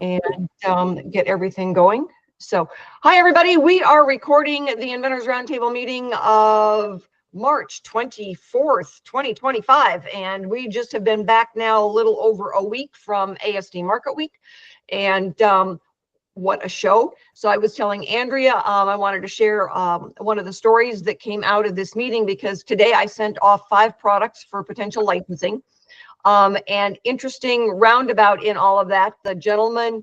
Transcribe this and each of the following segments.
and get everything going. So, hi everybody. We are recording the Inventors Roundtable meeting of March 24th, 2025, and we just have been back now a little over a week from ASD Market Week, and what a show. So I was telling Andrea, I wanted to share one of the stories that came out of this meeting, because today I sent off 5 products for potential licensing. And interesting roundabout in all of that, the gentleman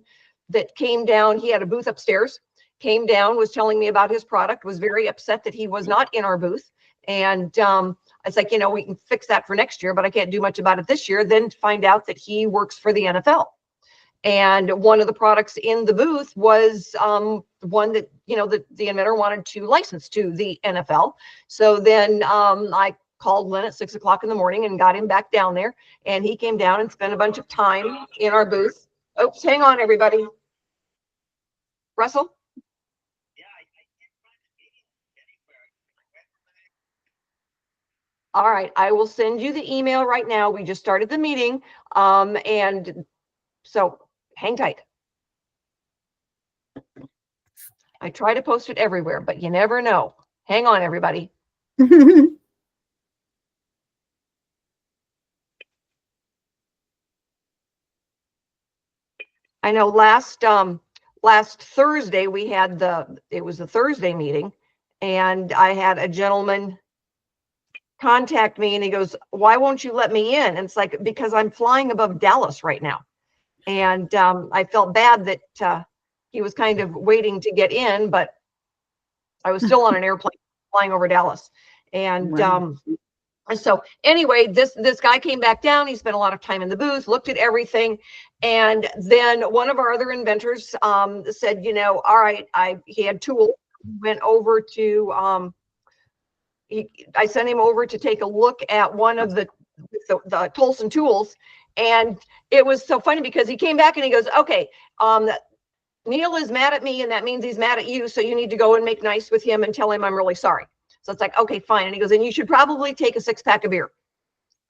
that came down, he had a booth upstairs, came down, was telling me about his product, was very upset that he was not in our booth. And it's like, you know, we can fix that for next year, but I can't do much about it this year. Then find out that he works for the NFL. And one of the products in the booth was one that, you know, the inventor wanted to license to the NFL. So then I called Lynn at 6 o'clock in the morning and got him back down there. And he came down and spent a bunch of time in our booth. Oops, hang on, everybody. Russell? All right, I will send you the email right now. We just started the meeting. And so hang tight. I try to post it everywhere, but you never know. Hang on, everybody. I know last Thursday we had it was the Thursday meeting, and I had a gentleman contact me and he goes, "Why won't you let me in?" And it's like, because I'm flying above Dallas right now. And I felt bad that he was kind of waiting to get in, but I was still on an airplane flying over Dallas. And wow. So anyway, this guy came back down. He spent a lot of time in the booth, looked at everything. And then one of our other inventors said, you know, all right, he had tools, went over to, I sent him over to take a look at one of the Tolson tools. And it was so funny because he came back and he goes, okay, Neil is mad at me and that means he's mad at you. So you need to go and make nice with him and tell him I'm really sorry. So it's like, okay, fine. And he goes, and you should probably take a 6-pack of beer.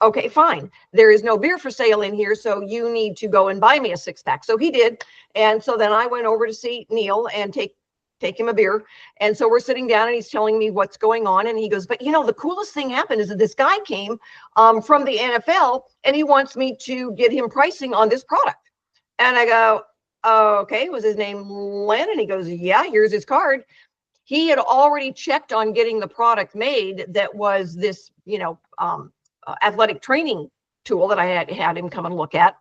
Okay, fine. There is no beer for sale in here, so you need to go and buy me a 6-pack. So he did. And so then I went over to see Neil and take him a beer. And so we're sitting down and he's telling me what's going on. And he goes, but you know, the coolest thing happened is that this guy came from the NFL and he wants me to get him pricing on this product. And I go, okay, was his name Len? And he goes, yeah, here's his card. He had already checked on getting the product made that was this, you know, athletic training tool that I had him come and look at.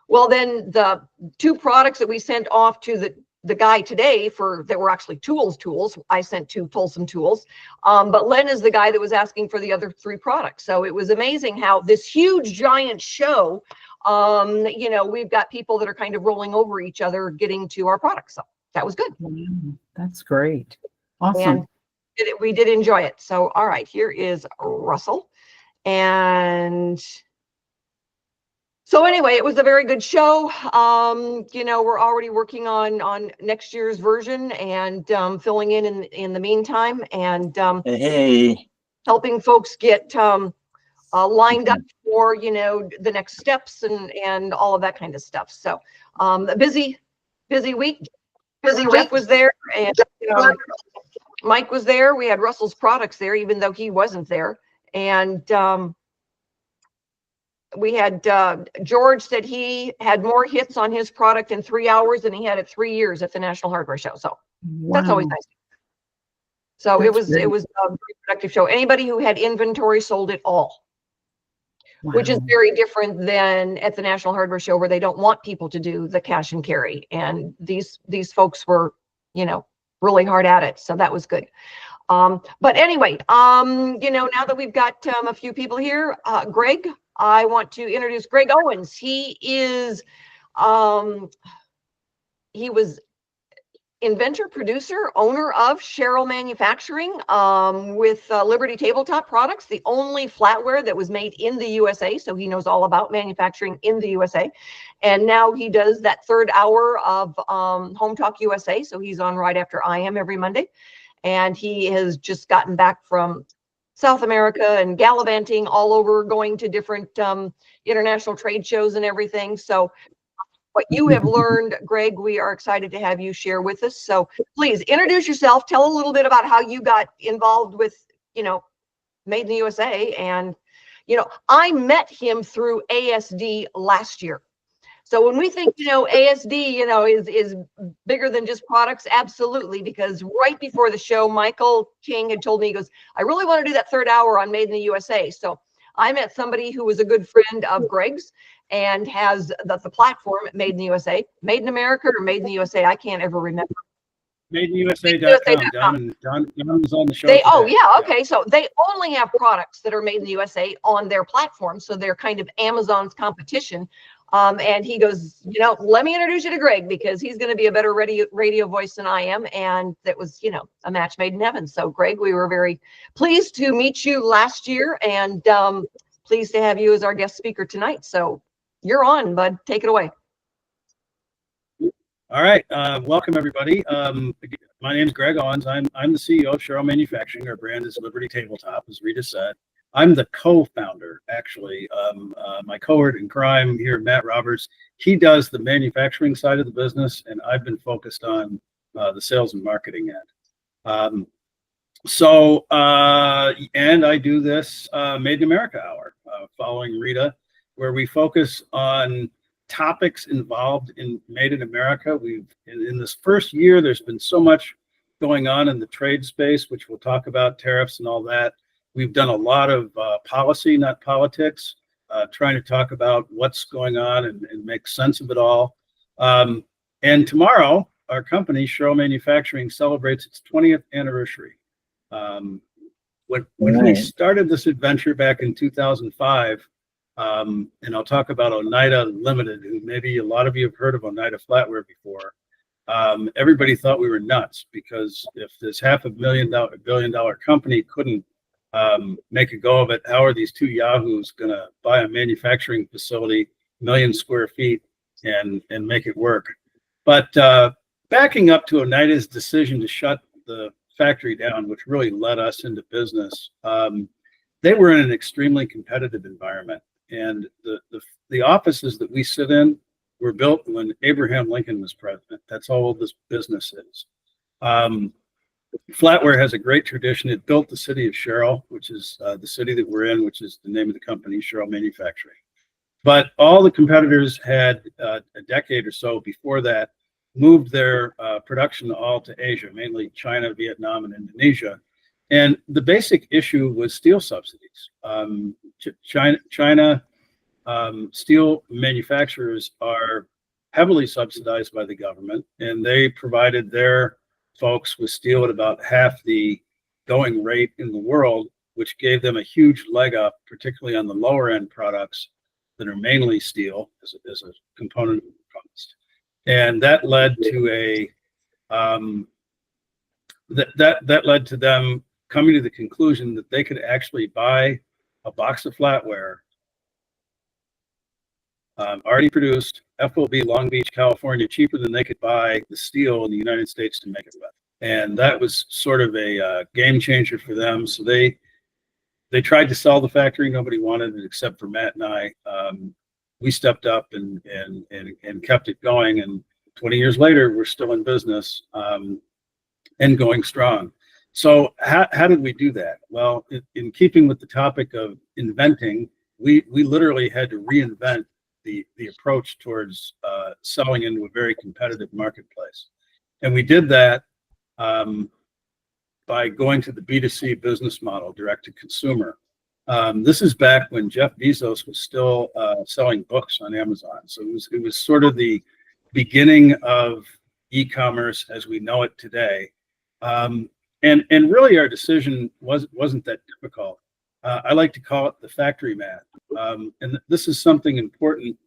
Well, then the 2 products that we sent off to the guy today that were actually tools, I sent 2 Tolson tools. But Len is the guy that was asking for the other 3 products. So it was amazing how this huge giant show, you know, we've got people that are kind of rolling over each other getting to our products. So that was good. That's great. Awesome. And we did enjoy it. So, all right, here is Russell. And so anyway, it was a very good show. You know, we're already working on next year's version and filling in the meantime, and helping folks get lined up for, you know, the next steps and all of that kind of stuff. So a busy week. Jeff was there, and Mike was there. We had Russell's products there, even though he wasn't there. And we had George said he had more hits on his product in 3 hours than he had at 3 years at the National Hardware Show. So that's always nice. So it was a very productive show. Anybody who had inventory sold it all, which is very different than at the National Hardware Show, where they don't want people to do the cash and carry. And these folks were, you know, really hard at it. So that was good. But anyway, you know, now that we've got a few people here, Greg, I want to introduce Greg Owens. He is, he was inventor, producer, owner of Sherrill Manufacturing with Liberty Tabletop Products, the only flatware that was made in the USA. So he knows all about manufacturing in the USA. And now he does that 3rd hour of Home Talk USA. So he's on right after I am every Monday. And he has just gotten back from South America and gallivanting all over, going to different international trade shows and everything. So what you have learned, Greg. We are excited to have you share with us. So please introduce yourself. Tell a little bit about how you got involved with, Made in the USA. And, I met him through ASD last year. So when we think, ASD, is bigger than just products, absolutely, because right before the show, Michael King had told me, he goes, I really want to do that third hour on Made in the USA. So I met somebody who was a good friend of Greg's and has the platform Made in the USA, Made in America or Made in the USA. I can't ever remember. MadeInUSA.com. Don was on the show. Okay. So they only have products that are made in the USA on their platform. So they're kind of Amazon's competition. And he goes, let me introduce you to Greg because he's going to be a better radio voice than I am. And that was, a match made in heaven. So Greg, we were very pleased to meet you last year and pleased to have you as our guest speaker tonight. So you're on, bud. Take it away. All right. Welcome, everybody. My name is Greg Owens. I'm the CEO of Sherrill Manufacturing. Our brand is Liberty Tabletop, as Rita said. I'm the co-founder, actually. My cohort in crime here, Matt Roberts, he does the manufacturing side of the business, and I've been focused on the sales and marketing end. And I do this Made in America Hour, following Rita, where we focus on topics involved in Made in America. In this first year, there's been so much going on in the trade space, which we'll talk about, tariffs and all that. We've done a lot of policy, not politics, trying to talk about what's going on and make sense of it all. And tomorrow, our company, Sherrill Manufacturing, celebrates its 20th anniversary. When we started this adventure back in 2005, and I'll talk about Oneida Limited, who maybe a lot of you have heard of Oneida Flatware before. Everybody thought we were nuts because if this $500 million company couldn't make a go of it, how are these two yahoos going to buy a manufacturing facility, 1 million square feet, and make it work? But backing up to Oneida's decision to shut the factory down, which really led us into business, they were in an extremely competitive environment. And the offices that we sit in were built when Abraham Lincoln was president. That's how old this business is. Flatware has a great tradition. It built the city of Sherrill, which is the city that we're in, which is the name of the company, Sherrill Manufacturing. But all the competitors had a decade or so before that moved their production all to Asia, mainly China, Vietnam, and Indonesia. And the basic issue was steel subsidies. China steel manufacturers are heavily subsidized by the government, and they provided their folks with steel at about half the going rate in the world, which gave them a huge leg up, particularly on the lower end products that are mainly steel as a component of the cost. And that led to that led to them coming to the conclusion that they could actually buy a box of flatware already produced, FOB Long Beach, California, cheaper than they could buy the steel in the United States to make it with. And that was sort of a game changer for them. So they tried to sell the factory. Nobody wanted it except for Matt and I. We stepped up and kept it going. And 20 years later, we're still in business and going strong. So how did we do that? Well, in keeping with the topic of inventing, we literally had to reinvent the approach towards selling into a very competitive marketplace. And we did that by going to the B2C business model, direct to consumer. This is back when Jeff Bezos was still selling books on Amazon. So it was sort of the beginning of e-commerce as we know it today. And really our decision wasn't that difficult. I like to call it the factory math. And this is something important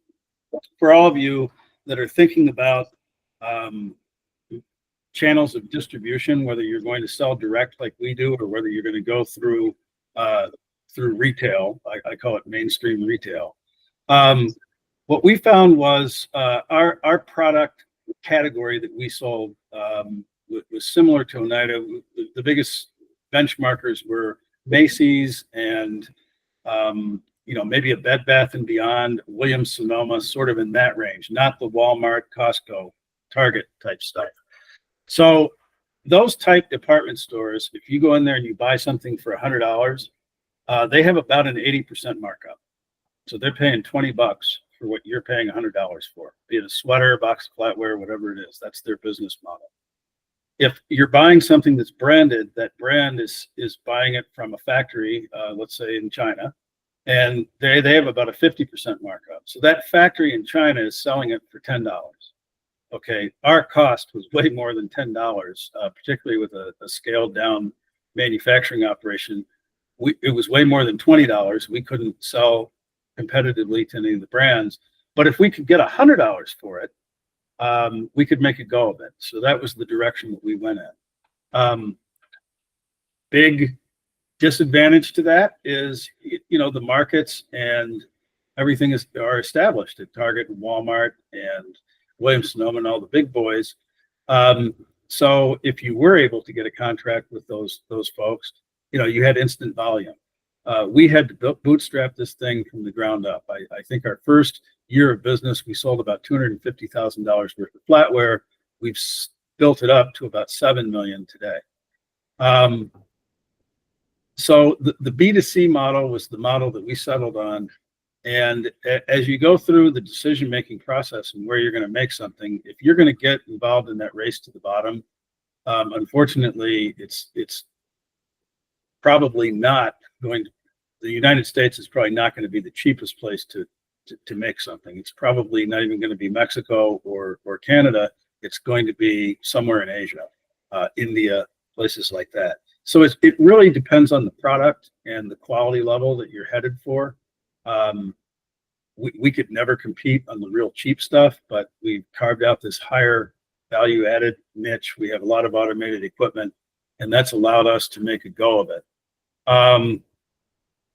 for all of you that are thinking about channels of distribution, whether you're going to sell direct like we do, or whether you're going to go through retail. I call it mainstream retail. What we found was our product category that we sold was similar to Oneida. The biggest benchmarkers were Macy's and maybe a Bed Bath and Beyond, Williams Sonoma, sort of in that range, not the Walmart, Costco, Target type stuff. So those type department stores, if you go in there and you buy something for $100, they have about an 80% markup. So they're paying $20 for what you're paying $100 for, be it a sweater, a box of flatware, whatever it is. That's their business model. If you're buying something that's branded, that brand is buying it from a factory, let's say in China, and they have about a 50% markup. So that factory in China is selling it for $10. Okay, our cost was way more than $10, particularly with a scaled down manufacturing operation. It was way more than $20. We couldn't sell competitively to any of the brands, but if we could get $100 for it, we could make a go of it. So that was the direction that we went in. Big disadvantage to that is, the markets and everything are established at Target and Walmart and Williams Sonoma and all the big boys. So if you were able to get a contract with those folks, you had instant volume. We had to bootstrap this thing from the ground up. I think our first year of business, we sold about $250,000 worth of flatware. We've built it up to about $7 million today. So the B2C model was the model that we settled on. And as you go through the decision-making process and where you're going to make something, if you're going to get involved in that race to the bottom, unfortunately, it's probably not going to, the United States is probably not going to be the cheapest place to make something. It's probably not even going to be Mexico or Canada. It's going to be somewhere in Asia, India, places like that. So it really depends on the product and the quality level that you're headed for. We could never compete on the real cheap stuff, but we've carved out this higher value added niche. We have a lot of automated equipment, and that's allowed us to make a go of it. I'm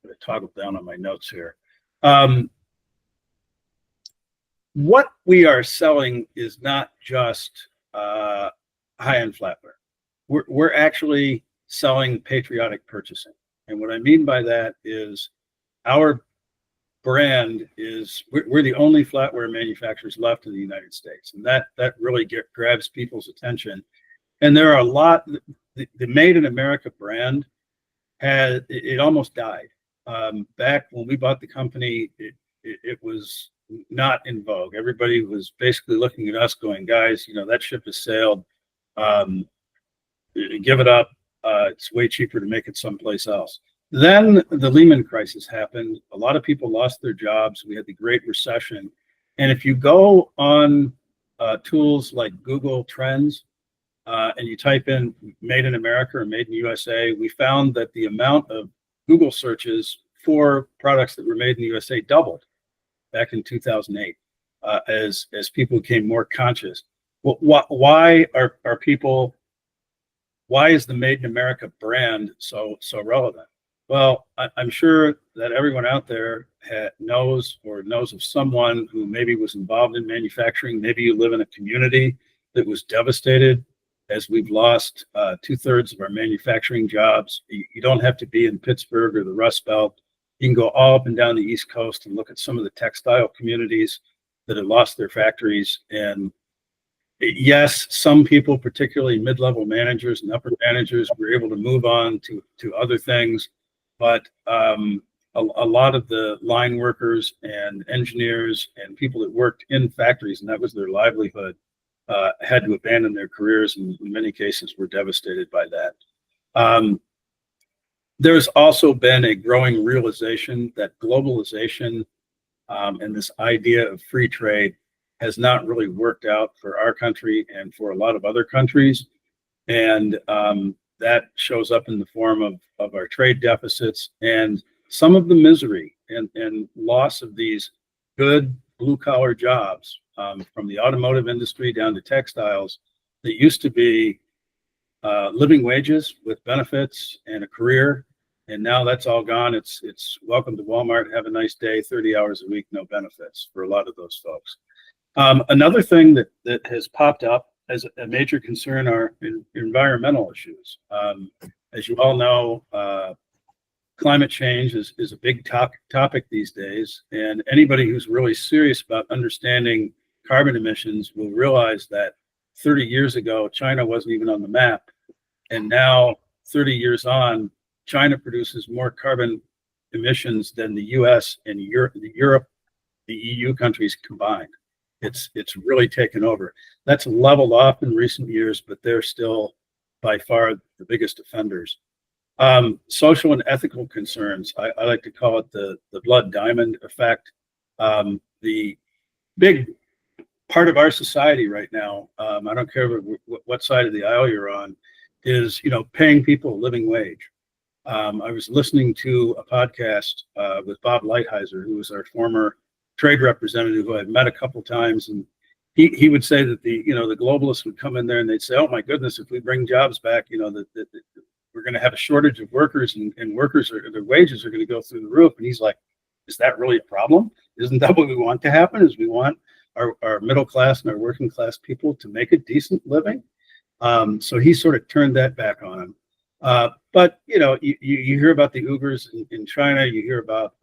going to toggle down on my notes here. What we are selling is not just high-end flatware. We're actually selling patriotic purchasing. And what I mean by that is our brand is, we're the only flatware manufacturers left in the United States. And that really grabs people's attention. And there are a lot, the Made in America brand it almost died. Back when we bought the company, it was not in vogue. Everybody was basically looking at us going, guys, that ship has sailed. Give it up. It's way cheaper to make it someplace else. Then the Lehman crisis happened. A lot of people lost their jobs. We had the Great Recession. And if you go on tools like Google Trends and you type in Made in America or Made in USA, we found that the amount of Google searches for products that were made in the USA doubled back in 2008 as people became more conscious. Well, why is the Made in America brand so relevant? Well, I'm sure that everyone out there knows of someone who maybe was involved in manufacturing. Maybe you live in a community that was devastated as we've lost 2/3 of our manufacturing jobs. You don't have to be in Pittsburgh or the Rust Belt. You can go all up and down the East Coast and look at some of the textile communities that have lost their factories. And yes, some people, particularly mid-level managers and upper managers, were able to move on to other things. But a lot of the line workers and engineers and people that worked in factories, and that was their livelihood, had to abandon their careers, and in many cases were devastated by that. There's also been a growing realization that globalization and this idea of free trade has not really worked out for our country and for a lot of other countries. And that shows up in the form of our trade deficits and some of the misery and loss of these good blue-collar jobs from the automotive industry down to textiles that used to be living wages with benefits and a career. And now that's all gone. It's welcome to Walmart, have a nice day, 30 hours a week, no benefits for a lot of those folks. Another thing that has popped up as a major concern are environmental issues. As you all know, Climate change is a big topic these days, and anybody who's really serious about understanding carbon emissions will realize that 30 years ago, China wasn't even on the map, and now 30 years on, China produces more carbon emissions than the US and Europe, the EU countries combined. It's really taken over. That's leveled off in recent years, but they're still by far the biggest offenders. Social and ethical concerns, I like to call it the blood diamond effect. The big part of our society right now, I don't care what side of the aisle you're on, is paying people a living wage. I was listening to a podcast with Bob Lighthizer, who was our former trade representative, who I've met a couple times, and he would say that the globalists would come in there and they'd say, "Oh my goodness, if we bring jobs back, that we're going to have a shortage of workers, and workers their wages are going to go through the roof." And he's like, "Is that really a problem? Isn't that what we want to happen? Is we want our middle class and our working class people to make a decent living?" So he sort of turned that back on him. But you hear about the Uyghurs in China. You hear about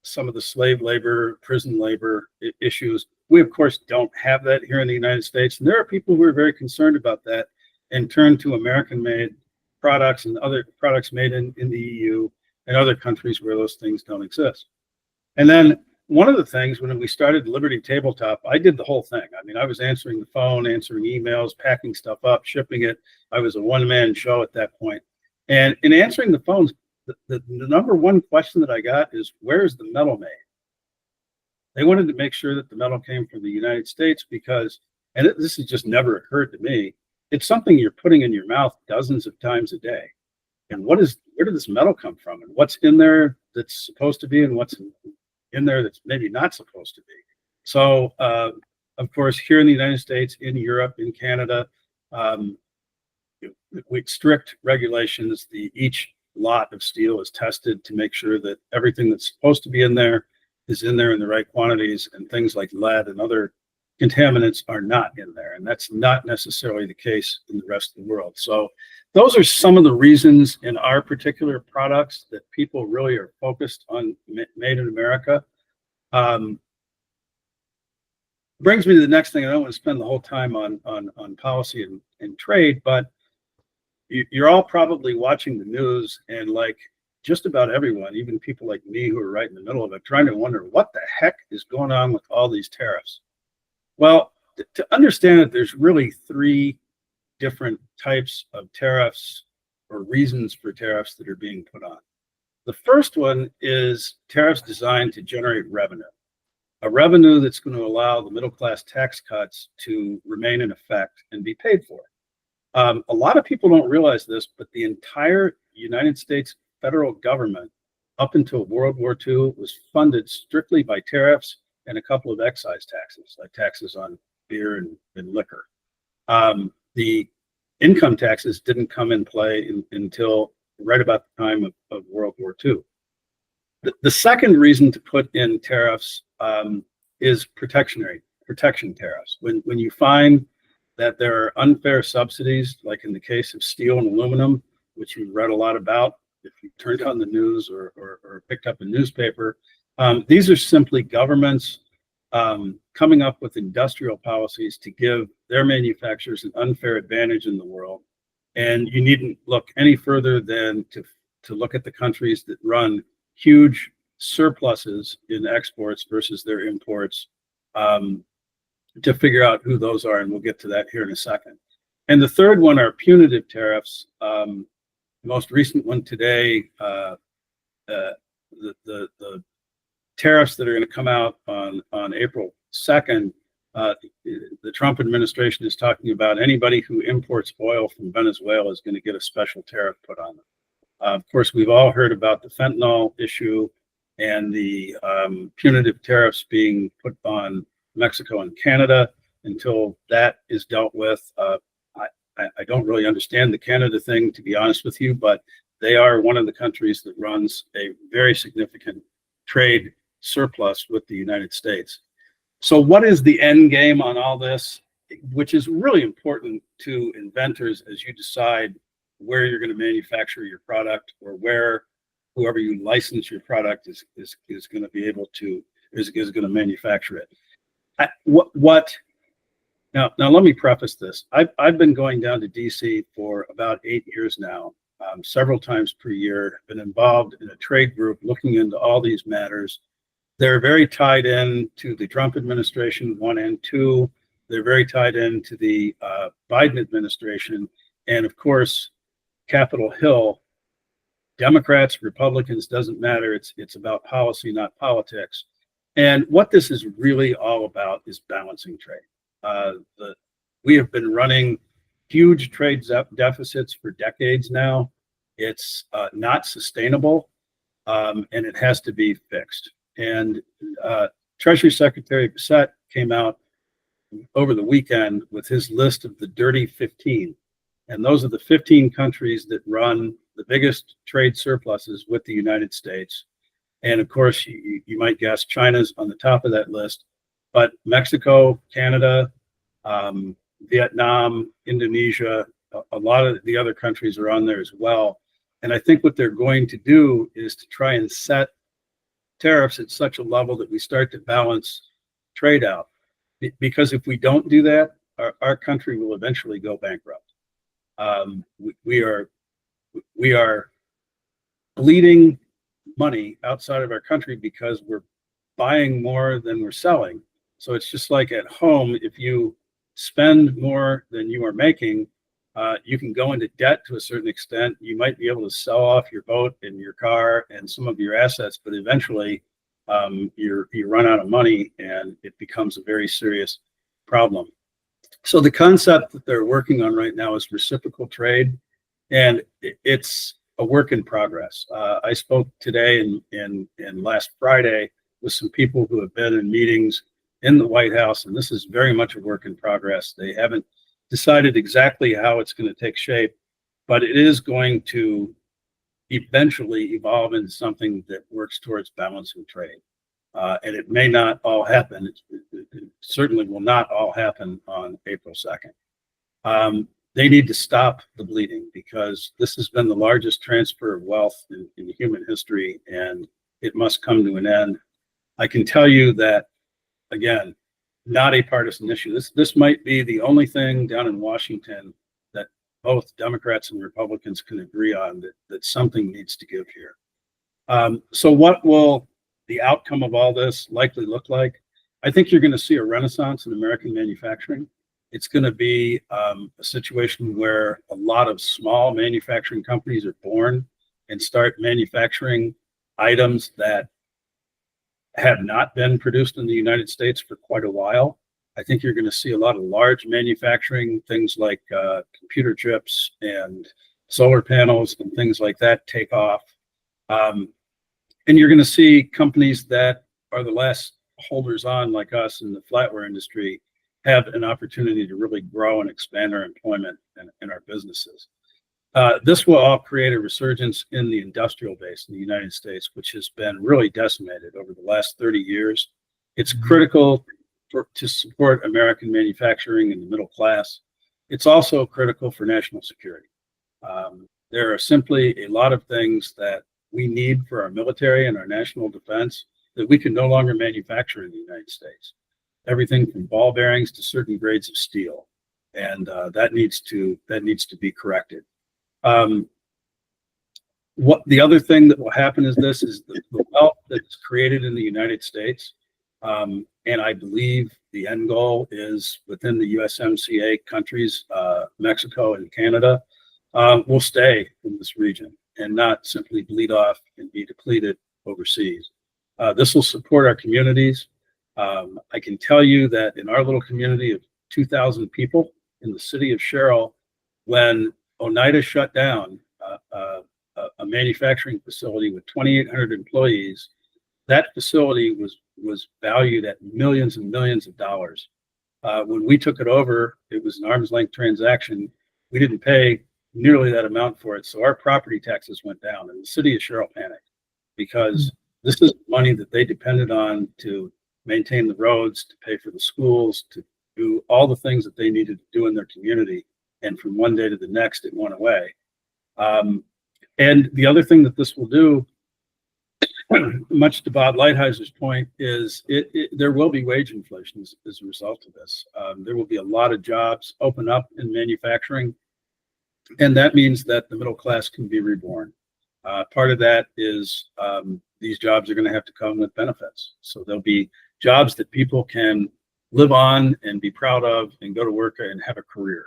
some of the slave labor, prison labor issues. We of course don't have that here in the United States, and there are people who are very concerned about that and turn to American-made products and other products made in the EU and other countries where those things don't exist. And then one of the things, when we started Liberty Tabletop, I did the whole thing. I mean, I was answering the phone, answering emails, packing stuff up, shipping it. I was a one-man show at that point. And in answering the phones, the number one question that I got is, where is the metal made? They wanted to make sure that the metal came from the United States because, and this has just never occurred to me, it's something you're putting in your mouth dozens of times a day. And where did this metal come from? And what's in there that's supposed to be, and what's in there that's maybe not supposed to be? So, of course, here in the United States, in Europe, in Canada, with strict regulations, each lot of steel is tested to make sure that everything that's supposed to be in there is in there in the right quantities, and things like lead and other contaminants are not in there. And that's not necessarily the case in the rest of the world. So those are some of the reasons in our particular products that people really are focused on made in America. Brings me to the next thing. I don't want to spend the whole time on policy and trade, but you're all probably watching the news, and like just about everyone, even people like me who are right in the middle of it, trying to wonder what the heck is going on with all these tariffs. Well, to understand it, there's really three different types of tariffs or reasons for tariffs that are being put on. The first one is tariffs designed to generate revenue, a revenue that's going to allow the middle class tax cuts to remain in effect and be paid for. A lot of people don't realize this, but the entire United States federal government up until World War II was funded strictly by tariffs and a couple of excise taxes, like taxes on beer and liquor. The income taxes didn't come in play until right about the time of World War II. The second reason to put in tariffs is protection tariffs. When you find that there are unfair subsidies, like in the case of steel and aluminum, which you've read a lot about if you turned on the news or picked up a newspaper, these are simply governments coming up with industrial policies to give their manufacturers an unfair advantage in the world. And you needn't look any further than to look at the countries that run huge surpluses in exports versus their imports to figure out who those are. And we'll get to that here in a second. And the third one are punitive tariffs. The most recent one today, the tariffs that are going to come out on April 2nd, the Trump administration is talking about anybody who imports oil from Venezuela is going to get a special tariff put on them. Of course, we've all heard about the fentanyl issue and the punitive tariffs being put on Mexico and Canada. Until that is dealt with, I don't really understand the Canada thing, to be honest with you, but they are one of the countries that runs a very significant trade surplus with the United States. So what is the end game on all this, which is really important to inventors as you decide where you're going to manufacture your product or where whoever you license your product is going to be able to is going to manufacture it. Now let me preface this. I've been going down to DC for about 8 years now, several times per year. Been involved in a trade group looking into all these matters. They're very tied in to the Trump administration, 1 and 2. They're very tied into the Biden administration, and of course, Capitol Hill. Democrats, Republicans, doesn't matter. It's about policy, not politics. And what this is really all about is balancing trade. We have been running huge trade deficits for decades now. It's not sustainable, and it has to be fixed. And Treasury Secretary Bissett came out over the weekend with his list of the dirty 15. And those are the 15 countries that run the biggest trade surpluses with the United States. And of course, you might guess China's on the top of that list, but Mexico, Canada, Vietnam, Indonesia, a lot of the other countries are on there as well. And I think what they're going to do is to try and set tariffs at such a level that we start to balance trade out. Because if we don't do that, our country will eventually go bankrupt. We are bleeding money outside of our country because we're buying more than we're selling. So it's just like at home, if you spend more than you are making, you can go into debt to a certain extent. You might be able to sell off your boat and your car and some of your assets, but eventually you run out of money and it becomes a very serious problem. So the concept that they're working on right now is reciprocal trade, and it's a work in progress. I spoke today and last Friday with some people who have been in meetings in the White House, and this is very much a work in progress. They haven't decided exactly how it's going to take shape, but it is going to eventually evolve into something that works towards balancing trade. And it may not all happen. It certainly will not all happen on April 2nd. They need to stop the bleeding because this has been the largest transfer of wealth in human history, and it must come to an end. I can tell you that, again, not a partisan issue. This might be the only thing down in Washington that both Democrats and Republicans can agree on, that something needs to give here. So what will the outcome of all this likely look like? I think you're going to see a renaissance in American manufacturing. It's going to be a situation where a lot of small manufacturing companies are born and start manufacturing items that have not been produced in the United States for quite a while. I think you're going to see a lot of large manufacturing, things like computer chips and solar panels and things like that take off. And you're going to see companies that are the last holders on, like us in the flatware industry, have an opportunity to really grow and expand our employment and our businesses. This will all create a resurgence in the industrial base in the United States, which has been really decimated over the last 30 years. It's critical to support American manufacturing and the middle class. It's also critical for national security. There are simply a lot of things that we need for our military and our national defense that we can no longer manufacture in the United States. Everything from ball bearings to certain grades of steel, and that needs to be corrected. What the other thing that will happen is the wealth that's created in the United States, and I believe the end goal is within the USMCA countries, Mexico and Canada, will stay in this region and not simply bleed off and be depleted overseas. This will support our communities. I can tell you that in our little community of 2,000 people in the city of Sherrill, when Oneida shut down a manufacturing facility with 2,800 employees, that facility was valued at millions and millions of dollars. When we took it over, it was an arm's length transaction. We didn't pay nearly that amount for it, so our property taxes went down, and the city of Sherrill panicked because this is money that they depended on to maintain the roads, to pay for the schools, to do all the things that they needed to do in their community. And from one day to the next, it went away. And the other thing that this will do much to Bob Lighthizer point, is there will be wage inflation as a result of this. There will be a lot of jobs open up in manufacturing, and that means that the middle class can be reborn. Part of that is these jobs are going to have to come with benefits. So there'll be jobs that people can live on and be proud of and go to work and have a career.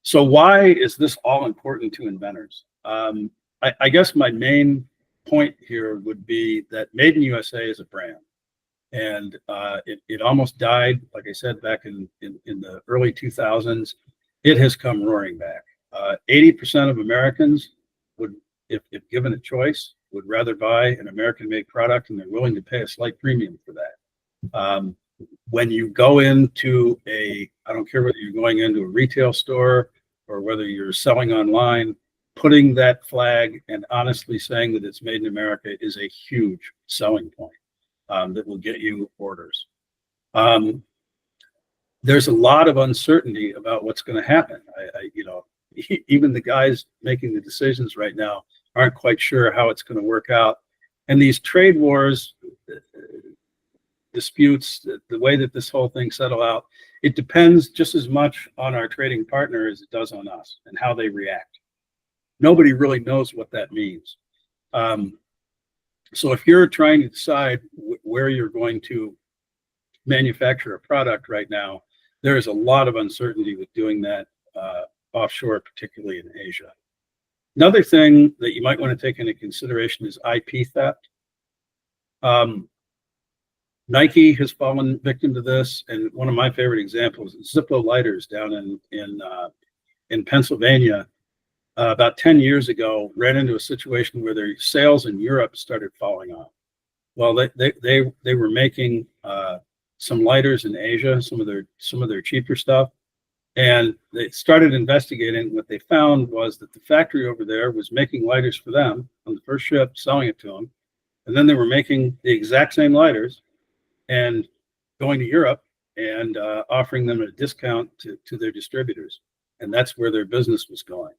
So why is this all important to inventors? I guess my main point here would be that Made in USA is a brand, and it almost died, like I said, back in the early 2000s. It has come roaring back. 80% of Americans would, if given a choice, would rather buy an American-made product, and they're willing to pay a slight premium for that. When you go into I don't care whether you're going into a retail store or whether you're selling online, putting that flag and honestly saying that it's made in America is a huge selling point that will get you orders. There's a lot of uncertainty about what's going to happen. Even the guys making the decisions right now aren't quite sure how it's going to work out. And these trade wars, disputes, the way that this whole thing settle out, it depends just as much on our trading partner as it does on us and how they react. Nobody really knows what that means. So if you're trying to decide where you're going to manufacture a product right now, there is a lot of uncertainty with doing that offshore, particularly in Asia. Another thing that you might want to take into consideration is IP theft. Nike has fallen victim to this, and one of my favorite examples is Zippo lighters down in Pennsylvania. About 10 years ago, ran into a situation where their sales in Europe started falling off. Well, they were making some lighters in Asia, some of their cheaper stuff, and they started investigating. What they found was that the factory over there was making lighters for them on the first ship, selling it to them, and then they were making the exact same lighters and going to Europe and offering them at a discount to their distributors, and that's where their business was going.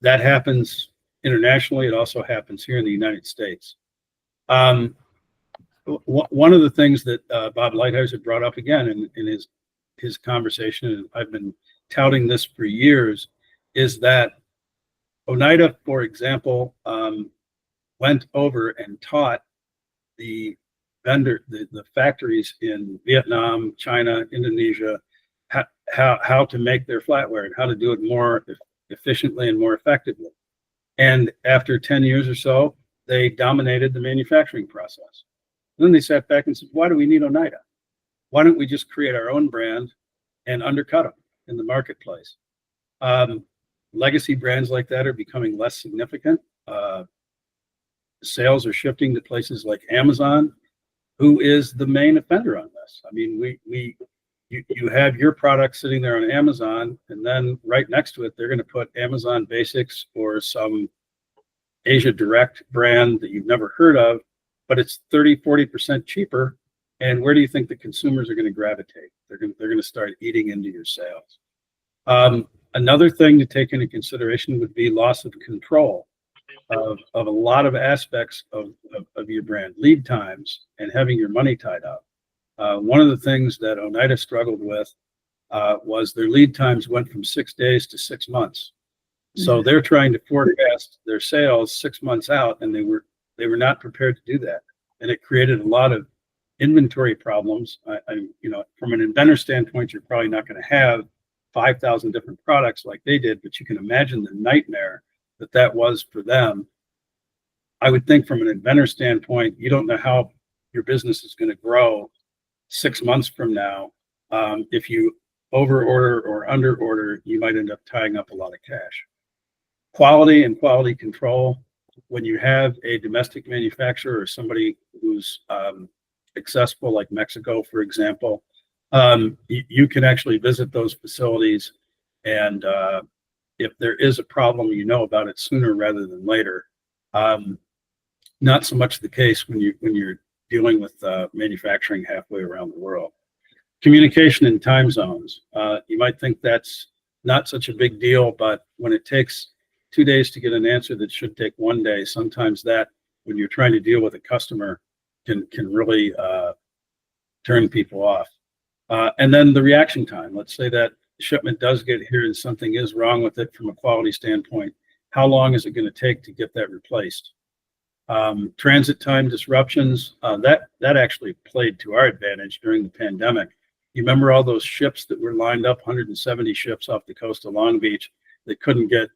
That happens internationally. It also happens here in the United States. One of the things that Bob Lighthizer brought up again in his conversation, and I've been touting this for years, is that Oneida, for example, went over and taught the factories in Vietnam, China, Indonesia, how to make their flatware and how to do it more efficiently and more effectively. And after 10 years or so, they dominated the manufacturing process. And then they sat back and said, why do we need Oneida? Why don't we just create our own brand and undercut them in the marketplace? Legacy brands like that are becoming less significant. Sales are shifting to places like Amazon, who is the main offender on this. I mean, you have your product sitting there on Amazon, and then right next to it, they're going to put Amazon Basics or some Asia Direct brand that you've never heard of, but it's 30-40% cheaper. And where do you think the consumers are going to gravitate? They're going to start eating into your sales. Another thing to take into consideration would be loss of control of a lot of aspects of your brand, lead times, and having your money tied up. One of the things that Oneida struggled with was their lead times went from 6 days to 6 months. So they're trying to forecast their sales 6 months out, and they were not prepared to do that, and it created a lot of inventory problems. From an inventor standpoint, you're probably not going to have 5,000 different products like they did, but you can imagine the nightmare that was for them. I would think from an inventor standpoint, you don't know how your business is going to grow 6 months from now. If you over order or under order, you might end up tying up a lot of cash. Quality and quality control. When you have a domestic manufacturer or somebody who's accessible, like Mexico, for example, you can actually visit those facilities, and if there is a problem, you know about it sooner rather than later. Not so much the case when you're dealing with manufacturing halfway around the world. Communication in time zones. You might think that's not such a big deal, but when it takes 2 days to get an answer that should take 1 day, sometimes that when you're trying to deal with a customer can really turn people off. And then the reaction time. Let's say that shipment does get here and something is wrong with it from a quality standpoint. How long is it going to take to get that replaced? Transit time disruptions, that actually played to our advantage during the pandemic. You remember all those ships that were lined up, 170 ships off the coast of Long Beach that couldn't get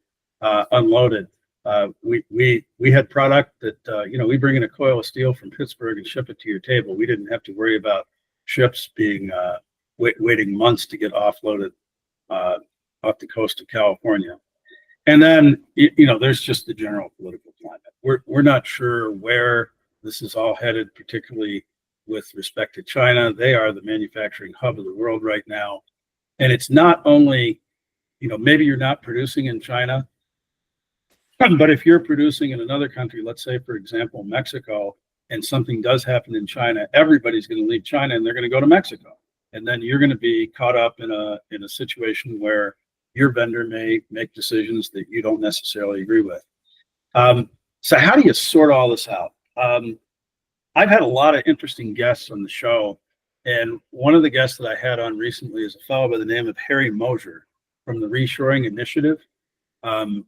unloaded. We had product that, we bring in a coil of steel from Pittsburgh and ship it to your table. We didn't have to worry about ships being waiting months to get offloaded off the coast of California. And then, there's just the general political climate. We're not sure where this is all headed, particularly with respect to China. They are the manufacturing hub of the world right now. And it's not only, maybe you're not producing in China, but if you're producing in another country, let's say, for example, Mexico, and something does happen in China, everybody's going to leave China and they're going to go to Mexico. And then you're going to be caught up in a situation where your vendor may make decisions that you don't necessarily agree with. So how do you sort all this out? I've had a lot of interesting guests on the show, and one of the guests that I had on recently is a fellow by the name of Harry Mosier from the Reshoring Initiative.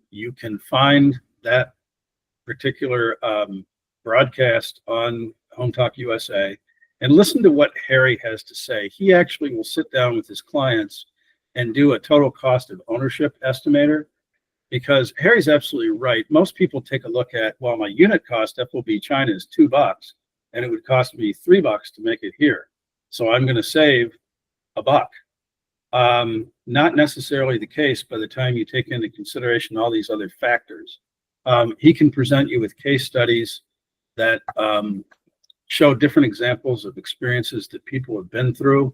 You can find that particular broadcast on Home Talk USA and listen to what Harry has to say. He actually will sit down with his clients and do a total cost of ownership estimator, because Harry's absolutely right. Most people take a look at, well, my unit cost FOB China is $2 and it would cost me $3 to make it here. So I'm going to save $1. Not necessarily the case by the time you take into consideration all these other factors. He can present you with case studies that show different examples of experiences that people have been through.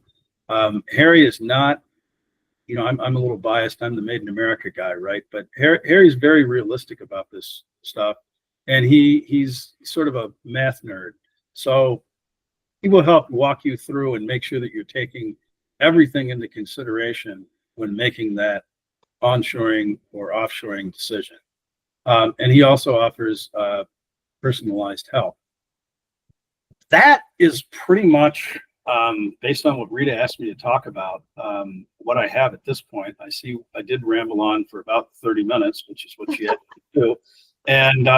Harry is not, I'm a little biased. I'm the Made in America guy, right? But Harry's very realistic about this stuff, and he's sort of a math nerd. So he will help walk you through and make sure that you're taking everything into consideration when making that onshoring or offshoring decision. And he also offers personalized help. That is pretty much, based on what Rita asked me to talk about, what I have at this point. I see I did ramble on for about 30 minutes, which is what she had to do. And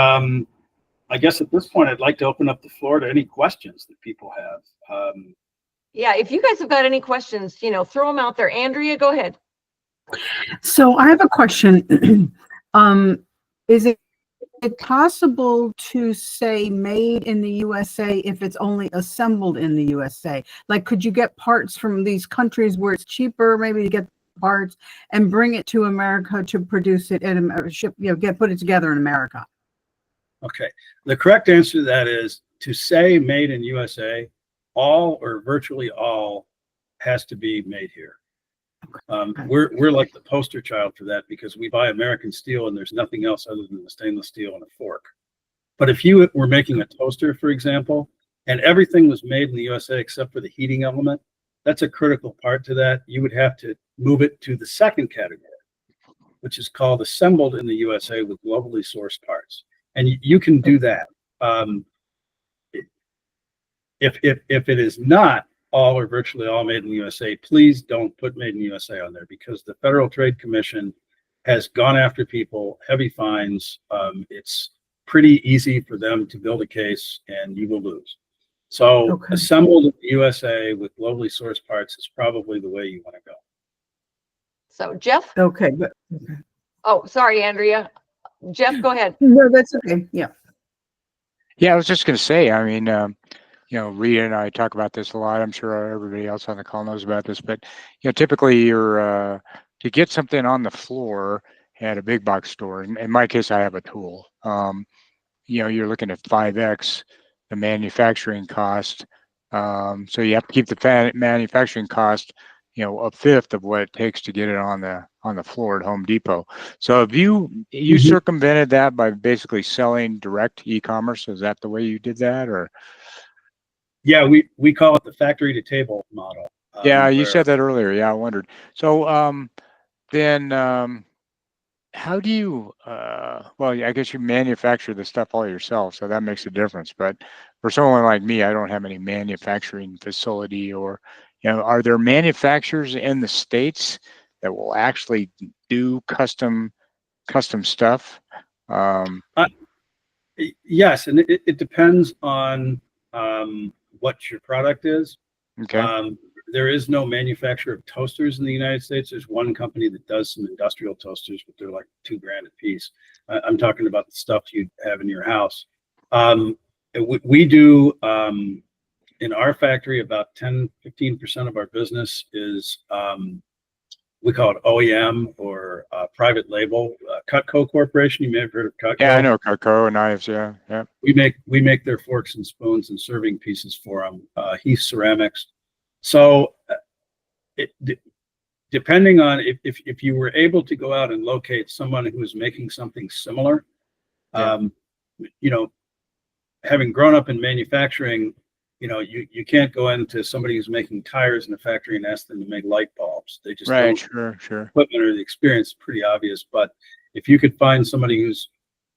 I guess at this point, I'd like to open up the floor to any questions that people have. Yeah, if you guys have got any questions, throw them out there. Andrea, go ahead. So I have a question. Is it possible to say made in the USA if it's only assembled in the USA? Like, could you get parts from these countries where it's cheaper maybe to get parts and bring it to America to produce it and put it together in America? Okay. The correct answer to that is to say made in USA, all or virtually all has to be made here. We're like the poster child for that, because we buy American steel and there's nothing else other than the stainless steel and a fork. But if you were making a toaster, for example, and everything was made in the USA except for the heating element, that's a critical part to that. You would have to move it to the second category, which is called assembled in the USA with globally sourced parts. And you can do that. If it is not all or virtually all made in the USA, please don't put made in the USA on there, because the Federal Trade Commission has gone after people, heavy fines. It's pretty easy for them to build a case and you will lose. So assembled in the USA with globally sourced parts is probably the way you want to go. So Jeff? Okay. Oh, sorry, Andrea. Jeff, go ahead. No, that's okay. Yeah. Yeah, I was just going to say, I mean, Rita and I talk about this a lot. I'm sure everybody else on the call knows about this, but typically you're to get something on the floor at a big box store. In my case, I have a tool. You're looking at 5x the manufacturing cost. So you have to keep the manufacturing cost, a fifth of what it takes to get it on the floor at Home Depot. So have you circumvented that by basically selling direct e-commerce? Is that the way you did that, or? Yeah, we call it the factory to table model. Yeah, you said that earlier. Yeah, I wondered. So then how do you, well, I guess you manufacture the stuff all yourself, so that makes a difference. But for someone like me, I don't have any manufacturing facility, or, are there manufacturers in the States that will actually do custom stuff? Yes, and it depends on what your product is. Okay. There is no manufacturer of toasters in the United States. There's one company that does some industrial toasters, but they're like $2,000 a piece. I'm talking about the stuff you have in your house. We do in our factory about 10-15% of our business is we call it OEM or private label. Cutco Corporation, you may have heard of Cutco. Yeah, I know Cutco knives. Yeah. We make their forks and spoons and serving pieces for them. Heath Ceramics. So, depending on if you were able to go out and locate someone who is making something similar, having grown up in manufacturing, you can't go into somebody who's making tires in a factory and ask them to make light bulbs. They just Right. don't. Sure. Equipment or the experience is pretty obvious. But if you could find somebody who's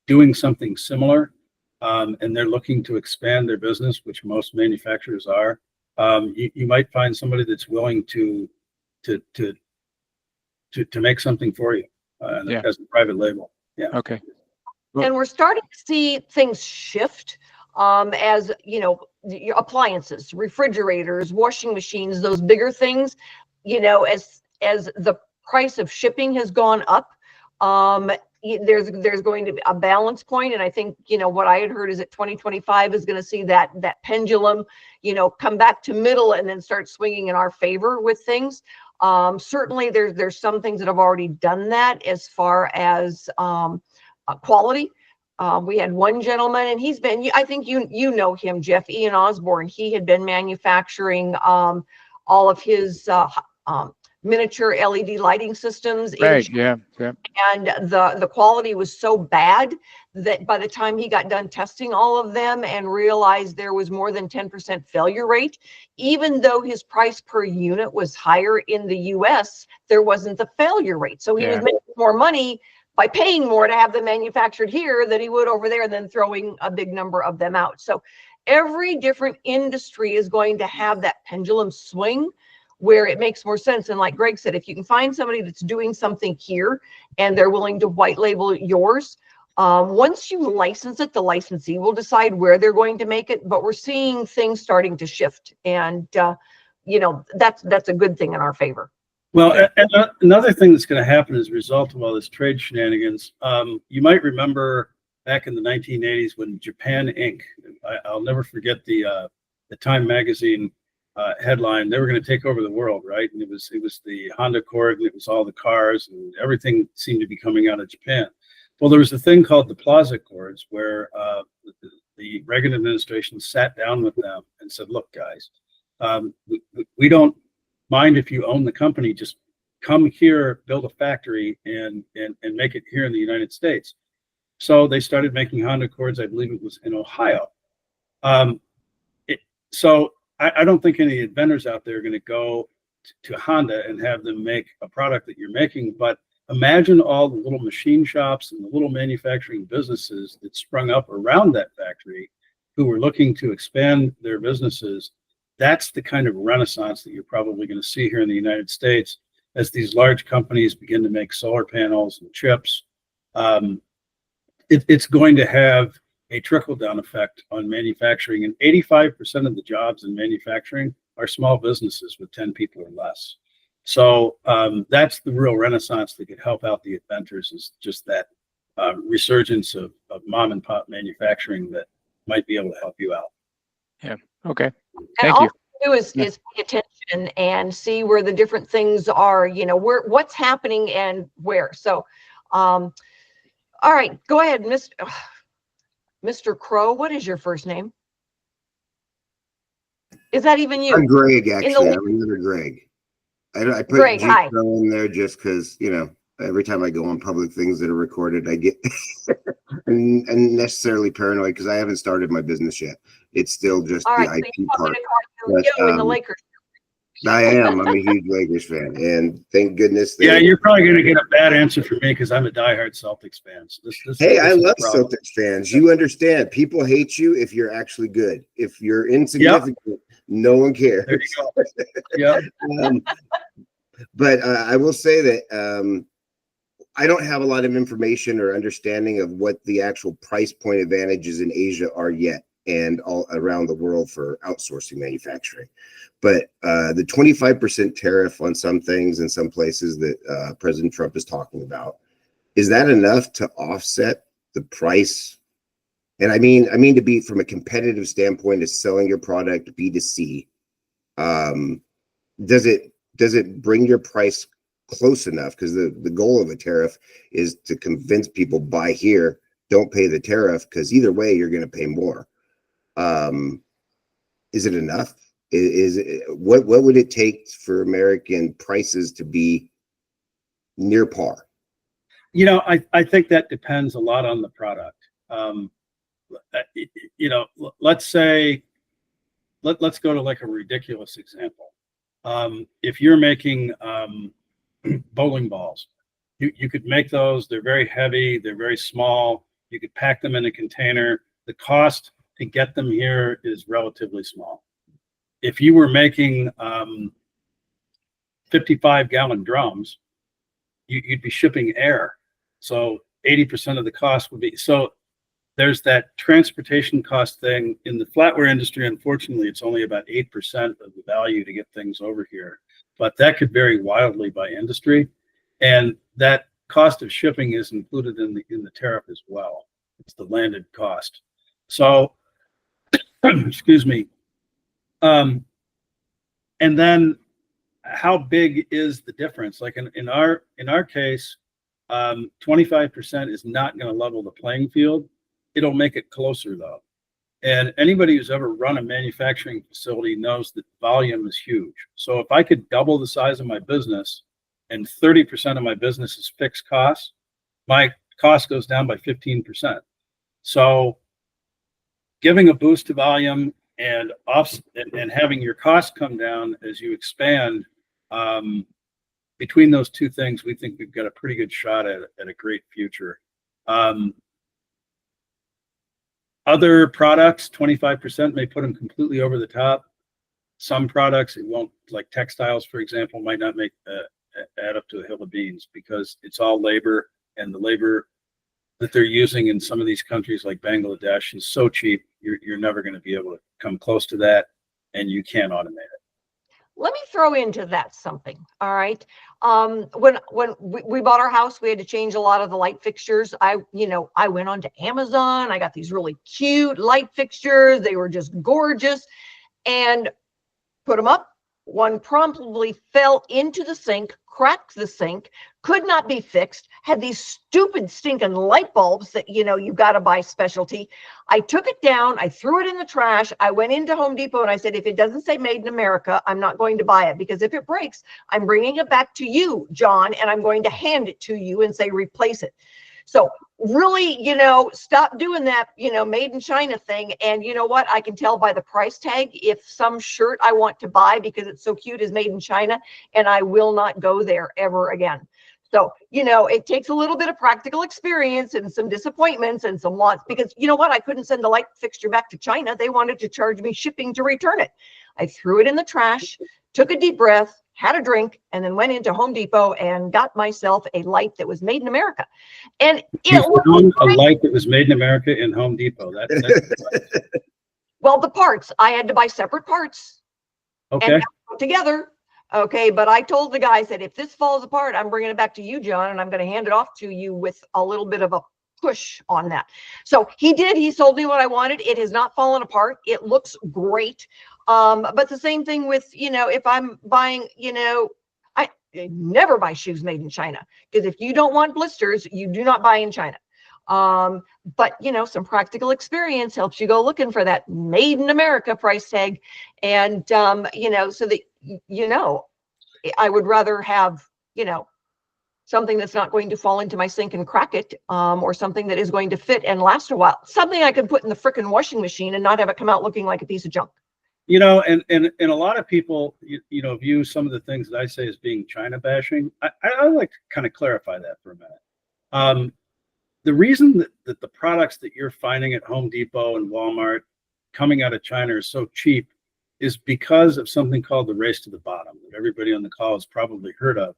doing something similar, and they're looking to expand their business, which most manufacturers are, you might find somebody that's willing to make something for you as a private label. Yeah. Okay. And we're starting to see things shift as, the appliances, refrigerators, washing machines, those bigger things, as the price of shipping has gone up, there's going to be a balance point. And I think, what I had heard is that 2025 is going to see that pendulum, come back to middle and then start swinging in our favor with things. Certainly there's some things that have already done that as far as quality. We had one gentleman, and he's been, I think you know him, Jeff, Ian Osborne. He had been manufacturing all of his miniature LED lighting systems. Right. Yeah. And the quality was so bad that by the time he got done testing all of them and realized there was more than 10% failure rate, even though his price per unit was higher in the US, there wasn't the failure rate. So he was making more money by paying more to have them manufactured here than he would over there, and then throwing a big number of them out. So every different industry is going to have that pendulum swing where it makes more sense. And like Greg said, if you can find somebody that's doing something here and they're willing to white label yours, once you license it, the licensee will decide where they're going to make it. But we're seeing things starting to shift, and that's a good thing in our favor. Well, and another thing that's going to happen as a result of all this trade shenanigans, you might remember back in the 1980s when Japan Inc., I'll never forget the Time magazine headline, they were going to take over the world, right? And it was the Honda Accord, and it was all the cars, and everything seemed to be coming out of Japan. Well, there was a thing called the Plaza Accords where the Reagan administration sat down with them and said, look, guys, we don't mind if you own the company, just come here, build a factory, and make it here in the United States. So they started making Honda Accords. I believe it was in Ohio. So I don't think any inventors out there are going to go to Honda and have them make a product that you're making. But imagine all the little machine shops and the little manufacturing businesses that sprung up around that factory who were looking to expand their businesses. That's the kind of renaissance that you're probably going to see here in the United States as these large companies begin to make solar panels and chips. It's going to have a trickle-down effect on manufacturing, and 85% of the jobs in manufacturing are small businesses with 10 people or less. So that's the real renaissance that could help out the inventors, is just that resurgence of mom and pop manufacturing that might be able to help you out. Yeah. Okay. And Thank all you. do is pay attention and see where the different things are, what's happening and where. So, all right, go ahead, Mr. Crow. What is your first name? Is that even you? I'm Greg, actually. I'm another Greg. I put Greg, hi. Crow in there just because, every time I go on public things that are recorded, I get unnecessarily paranoid because I haven't started my business yet. It's still just All the right, IP so part. you in the Lakers. I am. I'm a huge Lakers fan, and thank goodness Yeah, they. you're probably going to get a bad answer from me because I'm a diehard Celtics fan. So Hey, I is a love problem. Celtics fans. You understand? People hate you if you're actually good. If you're insignificant, no one cares. There you go. Yeah. Um, but I will say that I don't have a lot of information or understanding of what the actual price point advantages in Asia are yet, and all around the world for outsourcing manufacturing. But the 25% tariff on some things in some places that President Trump is talking about, is that enough to offset the price? And I mean to be from a competitive standpoint of selling your product B2C. Does it bring your price close enough? Because the goal of a tariff is to convince people buy here, don't pay the tariff, because either way you're going to pay more. Is it enough? What would it take for American prices to be near par? You know, I think that depends a lot on the product. You know, let's say, let's go to like a ridiculous example. If you're making bowling balls, you could make those. They're very heavy. They're very small. You could pack them in a container. The cost to get them here is relatively small. If you were making 55-gallon drums, you'd be shipping air. So 80% of the cost would be, so there's that transportation cost thing. In the flatware industry, unfortunately, it's only about 8% of the value to get things over here. But that could vary wildly by industry. And that cost of shipping is included in the tariff as well. It's the landed cost. So, excuse me. And then how big is the difference? Like in our case, 25% is not going to level the playing field. It'll make it closer though. And anybody who's ever run a manufacturing facility knows that volume is huge. So if I could double the size of my business and 30% of my business is fixed costs, my cost goes down by 15%. So giving a boost to volume and having your costs come down as you expand, between those two things, we think we've got a pretty good shot at a great future. Other products, 25% may put them completely over the top. Some products, it won't, like textiles, for example, might not make add up to a hill of beans because it's all labor, and the labor that they're using in some of these countries like Bangladesh is so cheap, you're never going to be able to come close to that, and you can't automate it. Let me throw into that something. All right. When we bought our house, we had to change a lot of the light fixtures. I went on to Amazon. I got these really cute light fixtures. They were just gorgeous, and put them up. One promptly fell into the sink, cracked the sink, could not be fixed, had these stupid stinking light bulbs that, you got to buy specialty. I took it down. I threw it in the trash. I went into Home Depot and I said, if it doesn't say made in America, I'm not going to buy it, because if it breaks, I'm bringing it back to you, John, and I'm going to hand it to you and say, replace it. So really, stop doing that, made in China thing. And you know what? I can tell by the price tag if some shirt I want to buy because it's so cute is made in China, and I will not go there ever again. So, it takes a little bit of practical experience and some disappointments and some lots, because you know what? I couldn't send the light fixture back to China. They wanted to charge me shipping to return it. I threw it in the trash, took a deep breath, had a drink, and then went into Home Depot and got myself a light that was made in America. And You found a light that was made in America in Home Depot. Well, the parts, I had to buy separate parts. Okay. And put together. Okay, but I told the guy, I said, if this falls apart, I'm bringing it back to you, John, and I'm going to hand it off to you with a little bit of a push on that. So he did. He sold me what I wanted. It has not fallen apart. It looks great. But the same thing with, if I'm buying, I never buy shoes made in China, because if you don't want blisters, you do not buy in China. But some practical experience helps you go looking for that made in America price tag. And, so that, I would rather have, something that's not going to fall into my sink and crack it, or something that is going to fit and last a while. Something I can put in the frickin' washing machine and not have it come out looking like a piece of junk. And a lot of people, view some of the things that I say as being China bashing. I like to kind of clarify that for a minute. The reason that the products that you're finding at Home Depot and Walmart coming out of China are so cheap is because of something called the race to the bottom that everybody on the call has probably heard of.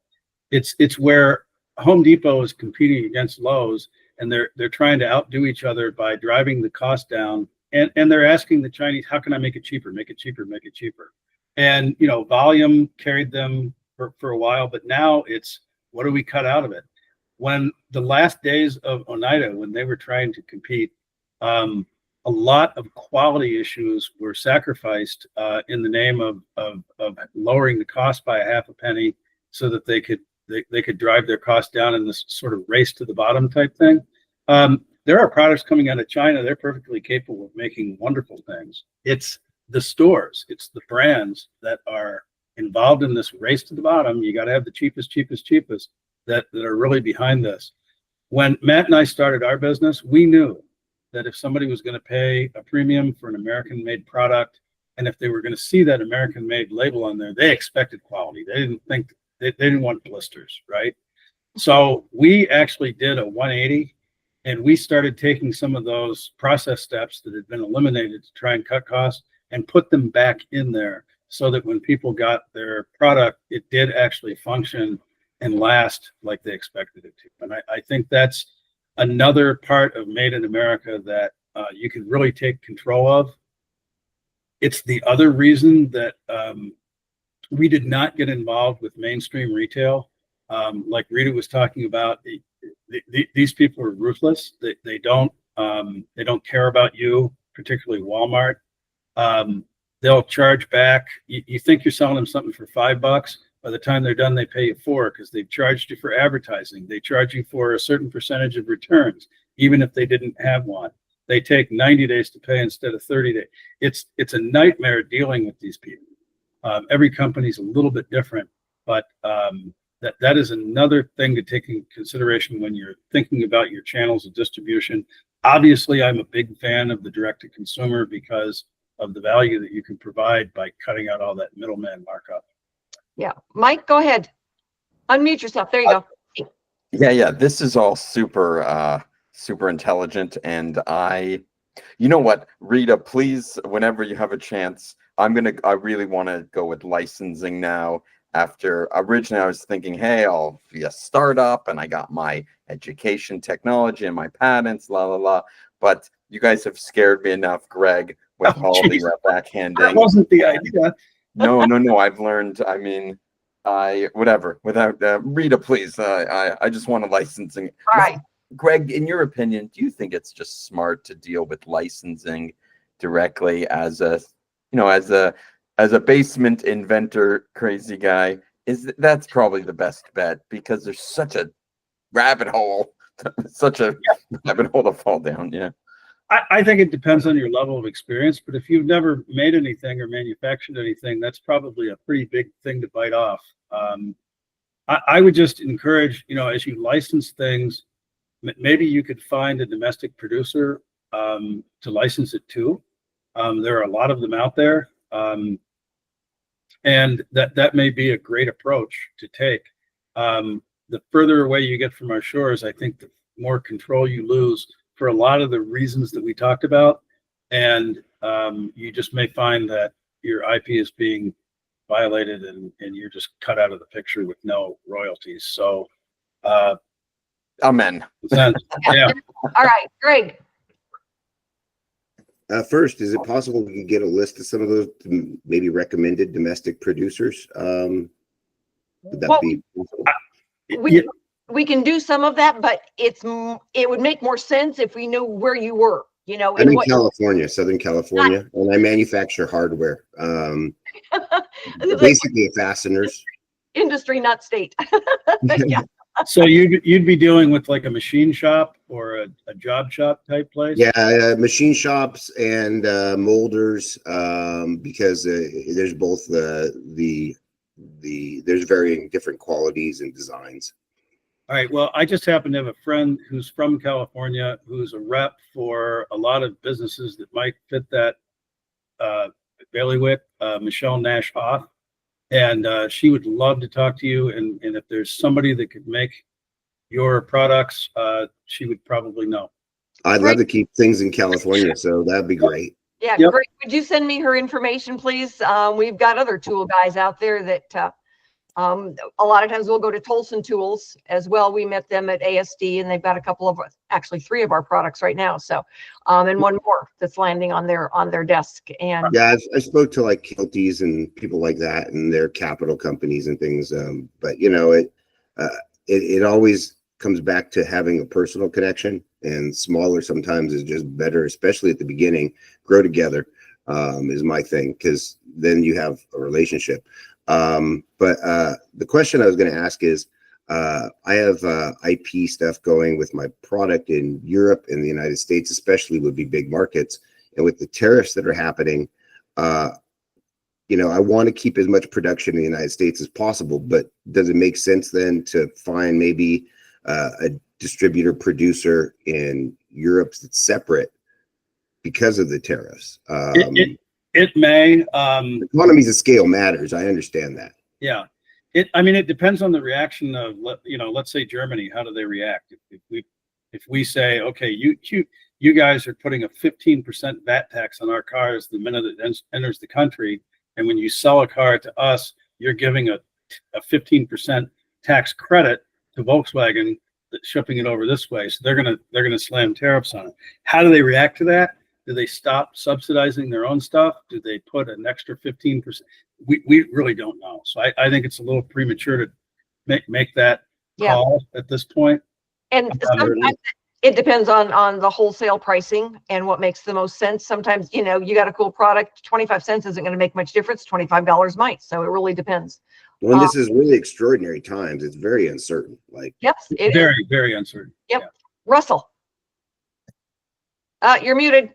It's where Home Depot is competing against Lowe's, and they're trying to outdo each other by driving the cost down. And they're asking the Chinese, how can I make it cheaper, make it cheaper, make it cheaper? And, volume carried them for a while, but now it's, what do we cut out of it? When the last days of Oneida, when they were trying to compete, a lot of quality issues were sacrificed in the name of lowering the cost by a half a penny so that they could drive their cost down in this sort of race to the bottom type thing. There are products coming out of China. They're perfectly capable of making wonderful things. It's the stores, it's the brands that are involved in this race to the bottom. You got to have the cheapest that are really behind this. When Matt and I started our business, we knew that if somebody was going to pay a premium for an American-made product, and if they were going to see that American-made label on there, they expected quality. They didn't want blisters, right? So we actually did a 180, and we started taking some of those process steps that had been eliminated to try and cut costs and put them back in there so that when people got their product, it did actually function and last like they expected it to. And I think that's another part of Made in America that you can really take control of. It's the other reason that we did not get involved with mainstream retail. Like Rita was talking about, these people are ruthless. They don't care about you, particularly Walmart. They'll charge back. You think you're selling them something for $5. By the time they're done, they pay you $4 because they've charged you for advertising. They charge you for a certain percentage of returns, even if they didn't have one. They take 90 days to pay instead of 30 days. It's a nightmare dealing with these people. Every company's a little bit different, but that is another thing to take into consideration when you're thinking about your channels of distribution. Obviously, I'm a big fan of the direct-to-consumer because of the value that you can provide by cutting out all that middleman markup. Yeah, Mike, go ahead. Unmute yourself. There you go. Yeah. This is all super intelligent, and you know what, Rita, please, whenever you have a chance, I really want to go with licensing now. After originally I was thinking, hey, I'll be a startup and I got my education technology and my patents, but you guys have scared me enough, Greg, with all the backhanding. That wasn't the idea. No. I've learned. I mean, whatever. Without Rita, please. I just want a licensing. All right, Greg, in your opinion, do you think it's just smart to deal with licensing directly as a basement inventor crazy guy? That's probably the best bet because there's such a rabbit hole, rabbit hole to fall down. Yeah. I think it depends on your level of experience, but if you've never made anything or manufactured anything, that's probably a pretty big thing to bite off. I would just encourage, as you license things, maybe you could find a domestic producer to license it to. There are a lot of them out there, and that may be a great approach to take. The further away you get from our shores, I think the more control you lose for a lot of the reasons that we talked about, and you just may find that your IP is being violated and you're just cut out of the picture with no royalties. So, amen. Yeah. all right, Greg. First, is it possible we could get a list of some of those maybe recommended domestic producers? Would that be possible? We can do some of that, but it would make more sense if we knew where you were, I'm in California, Southern California, and I manufacture hardware. Basically fasteners. Industry, not state. Yeah. So you'd be dealing with like a machine shop or a job shop type place? Yeah, machine shops and molders, because there's both there's varying different qualities and designs. All right. Well, I just happen to have a friend who's from California, who's a rep for a lot of businesses that might fit that bailiwick, Michelle Nash Hoff, and she would love to talk to you. And if there's somebody that could make your products, she would probably know. I'd Great. love to keep things in California, so that'd be great. Yeah, Yep. great. Would you send me her information, please? We've got other tool guys out there that a lot of times we'll go to Tolson Tools as well. We met them at ASD, and they've got a couple of, actually 3 of our products right now. So, and one more that's landing on their desk. And Yeah, I spoke to like Kilties and people like that, and their capital companies and things. But you know, it always comes back to having a personal connection, and smaller sometimes is just better, especially at the beginning. Grow together is my thing, because then you have a relationship. But the question I was going to ask is, I have IP stuff going with my product in Europe and the United States, especially would be big markets. And with the tariffs that are happening, you know, I want to keep as much production in the United States as possible, but does it make sense then to find maybe a distributor producer in Europe that's separate because of the tariffs? It may. Economies of scale matters. I understand that. Yeah. I mean, it depends on the reaction of, you know, let's say Germany. How do they react? If we say, okay, you guys are putting a 15% VAT tax on our cars the minute it enters the country, and when you sell a car to us, you're giving a 15% tax credit to Volkswagen that's shipping it over this way. So they're gonna slam tariffs on it. How do they react to that? Do they stop subsidizing their own stuff? Do they put an extra 15%? We really don't know. So I think it's a little premature to make that call at this point. And sometimes it depends on the wholesale pricing and what makes the most sense. Sometimes, you know, you got a cool product, 25 cents isn't going to make much difference. $25 might. So it really depends. Well, this is really extraordinary times. It's very uncertain. Like, yes, it very, is. very uncertain. Yep. Yeah. Russell. You're muted.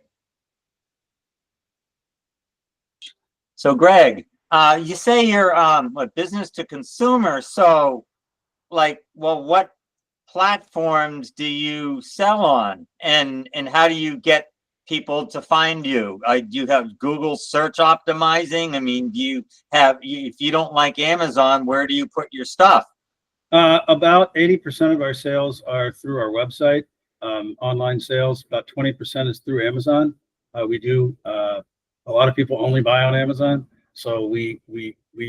So Greg, you say you're what, business to consumer. So like, well, what platforms do you sell on, and how do you get people to find you? Do you have Google search optimizing? I mean, do you have, if you don't like Amazon, where do you put your stuff? About 80% of our sales are through our website, online sales. About 20% is through Amazon. We do, a lot of people only buy on Amazon, so we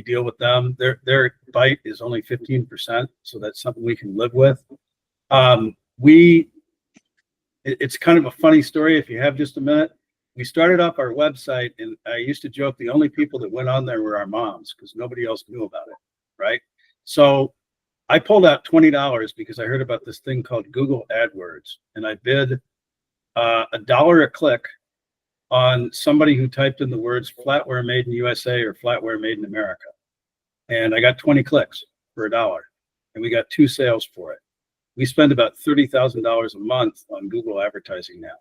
deal with them. Their bite is only 15%, so that's something we can live with. It's kind of a funny story if you have just a minute. We started off our website, and I used to joke the only people that went on there were our moms, because nobody else knew about it, right? So I pulled out $20 because I heard about this thing called Google AdWords, and I bid $1 a click on somebody who typed in the words flatware made in USA or flatware made in America. And I got 20 clicks for $1, and we got 2 sales for it. We spend about $30,000 a month on Google advertising now.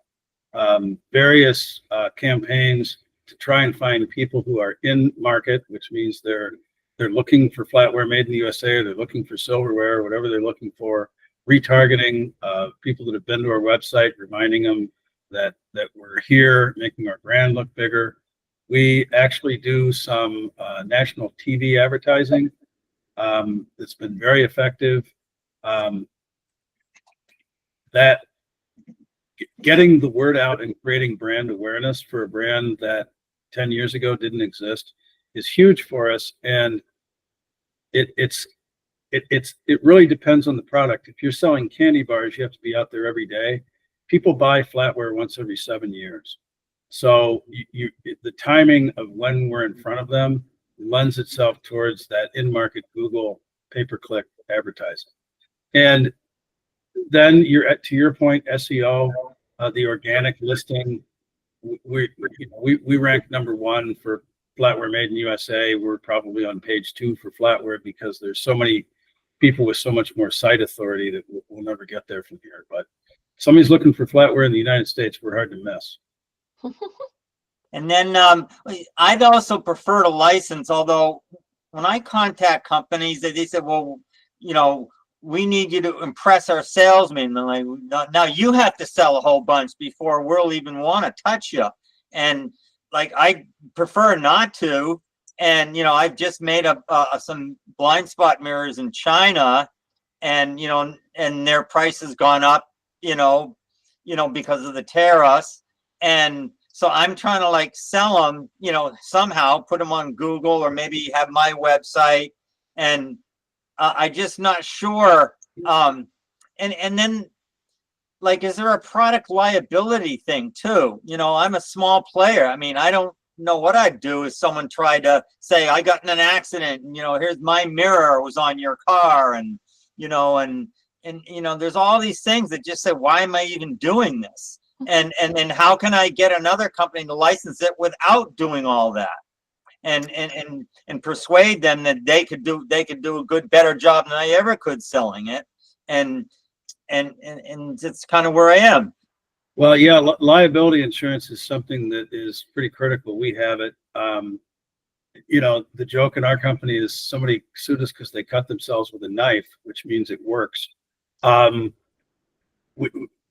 Various campaigns to try and find people who are in market, which means they're looking for flatware made in the USA, or they're looking for silverware, or whatever they're looking for. Retargeting people that have been to our website, reminding them that we're here, making our brand look bigger. We actually do some national TV advertising. It's been very effective. That getting the word out and creating brand awareness for a brand that 10 years ago didn't exist is huge for us. And it really depends on the product. If you're selling candy bars, you have to be out there every day. People buy flatware once every 7 years. So the timing of when we're in front of them lends itself towards that in-market Google pay-per-click advertising. And then to your point, SEO, the organic listing, we rank #1 for flatware made in USA. We're probably on page 2 for flatware because there's so many people with so much more site authority that we'll never get there from here. But somebody's looking for flatware in the United States, we're hard to miss. And then I'd also prefer to license, although when I contact companies, they said, well, you know, we need you to impress our salesmen. And like, now you have to sell a whole bunch before we'll even want to touch you. And like I prefer not to. And, you know, I've just made some blind spot mirrors in China, and, you know, and their price has gone up, because of the tariffs. And so I'm trying to like sell them, somehow put them on Google, or maybe have my website. And I just not sure. And then, like, is there a product liability thing too? I'm a small player. I mean, I don't know what I'd do if someone tried to say, I got in an accident, and, here's my mirror was on your car, and, there's all these things that just say, why am I even doing this? And then how can I get another company to license it without doing all that? And persuade them that they could do a better job than I ever could selling it. And it's kind of where I am. Well, yeah, liability insurance is something that is pretty critical. We have it. The joke in our company is somebody sued us because they cut themselves with a knife, which means it works.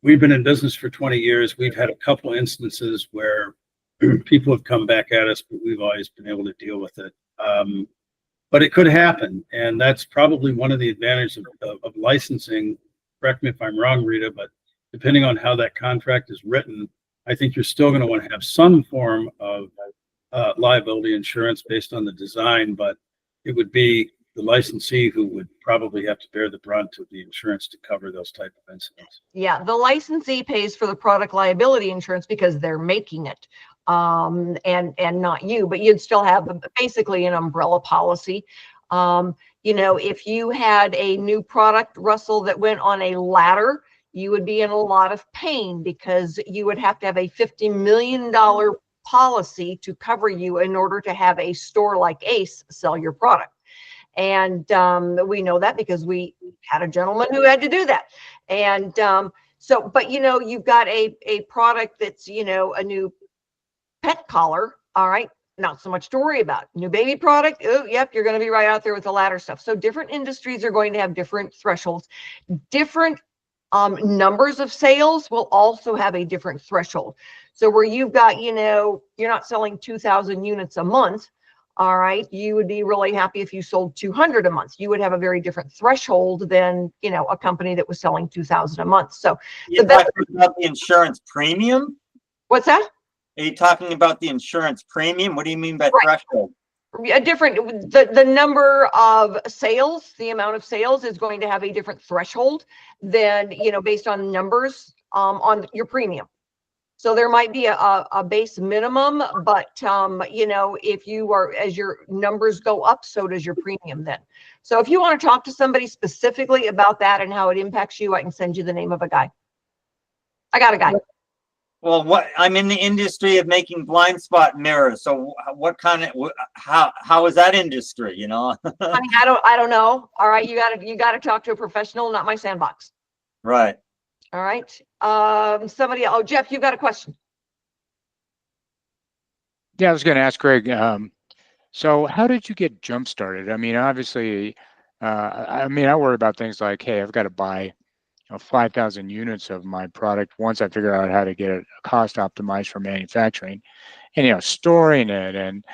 We've been in business for 20 years. We've had a couple instances where people have come back at us, but we've always been able to deal with it. But it could happen, and that's probably one of the advantages of licensing. Correct me if I'm wrong, Rita, but depending on how that contract is written, I think you're still going to want to have some form of liability insurance based on the design, but it would be the licensee who would probably have to bear the brunt of the insurance to cover those type of incidents. Yeah, the licensee pays for the product liability insurance because they're making it, and not you, but you'd still have basically an umbrella policy. If you had a new product, Russell, that went on a ladder, you would be in a lot of pain because you would have to have a $50 million policy to cover you in order to have a store like Ace sell your product. And we know that because we had a gentleman who had to do that. And but you've got a product that's, a new pet collar. All right. Not so much to worry about. New baby product. Oh, yep. You're going to be right out there with the ladder stuff. So different industries are going to have different thresholds. Different numbers of sales will also have a different threshold. So where you've got, you're not selling 2,000 units a month. All right. You would be really happy if you sold 200 a month. You would have a very different threshold than, a company that was selling 2,000 a month. So you're talking about the insurance premium? What's that? Are you talking about the insurance premium? What do you mean by threshold? A different, the number of sales, the amount of sales is going to have a different threshold than, based on numbers on your premium. So there might be a base minimum, but if you are, as your numbers go up, so does your premium then. So if you want to talk to somebody specifically about that and how it impacts you, I can send you the name of a guy. I got a guy. Well, I'm in the industry of making blind spot mirrors. So what kind of, how is that industry, I mean, I don't know. All right. You gotta talk to a professional, not my sandbox. Right. All right. Jeff, you got a question. Yeah, I was going to ask Greg. So how did you get jump started? I mean, obviously, I worry about things like, hey, I've got to buy 5,000 units of my product once I figure out how to get it cost optimized for manufacturing, and storing it, and